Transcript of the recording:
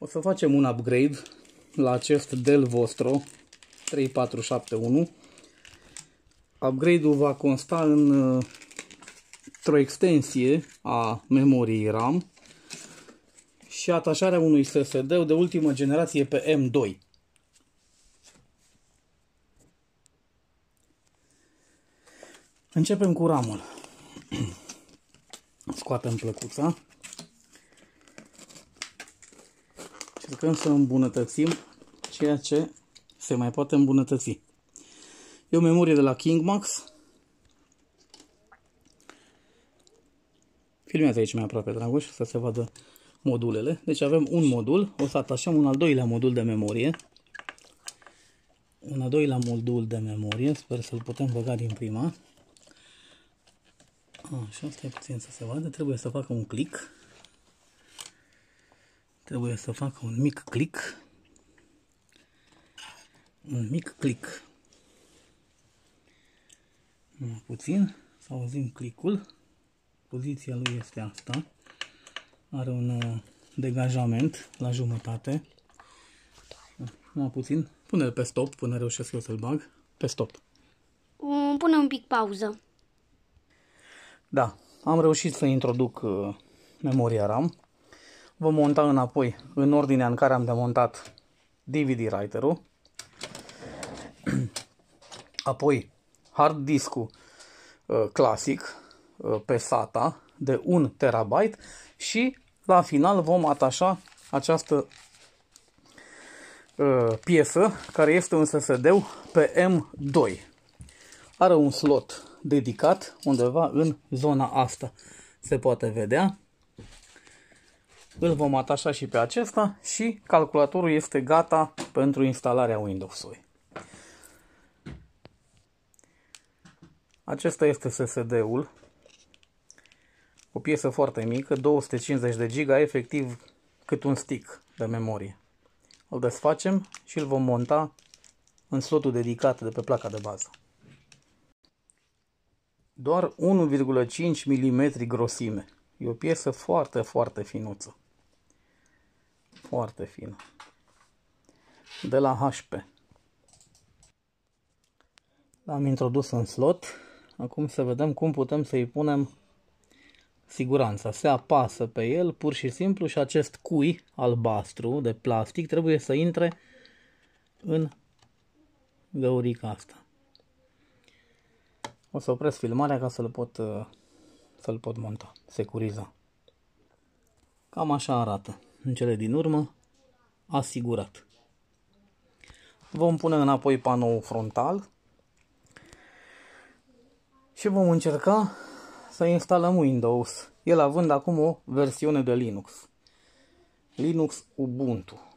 O să facem un upgrade la acest Dell Vostro 3471. Upgrade-ul va consta într-o extensie a memoriei RAM și atașarea unui SSD de ultimă generație pe M2. Începem cu RAM-ul. Scoatem plăcuța. Încercăm să îmbunătățim ceea ce se mai poate îmbunătăți. E o memorie de la KingMax. Filmează aici mai aproape, Dragoș, să se vadă modulele. Deci avem un modul, o să atașăm un al doilea modul de memorie. Un al doilea modul de memorie, sper să-l putem băga din prima. Așa, stai puțin să se vadă, trebuie să facă un click. Trebuie să facă un mic click. Un mic click. Puțin, să auzim click-ul. Poziția lui este asta. Are un degajament la jumătate. Puțin. Pune-l pe stop până reușesc eu să-l bag. Pe stop. Pune un pic pauză. Da, am reușit să introduc memoria RAM. Vom monta înapoi în ordinea în care am demontat DVD writer-ul. Apoi hard disk-ul clasic pe SATA de 1 TB și la final vom atașa această piesă care este un SSD pe M2. Are un slot dedicat undeva în zona asta. Se poate vedea. Îl vom atașa și pe acesta și calculatorul este gata pentru instalarea Windows-ului. Acesta este SSD-ul. O piesă foarte mică, 250 de GB, efectiv cât un stick de memorie. Îl desfacem și îl vom monta în slotul dedicat de pe placa de bază. Doar 1,5 mm grosime. E o piesă foarte, foarte finuță. Foarte fină. De la HP. L-am introdus în slot. Acum să vedem cum putem să-i punem siguranța. Se apasă pe el pur și simplu și acest cui albastru de plastic trebuie să intre în găurica asta. O să opresc filmarea ca să-l pot monta, securiza. Cam așa arată. În cele din urmă, asigurat. Vom pune înapoi panoul frontal și vom încerca să instalăm Windows, el având acum o versiune de Linux. Linux Ubuntu.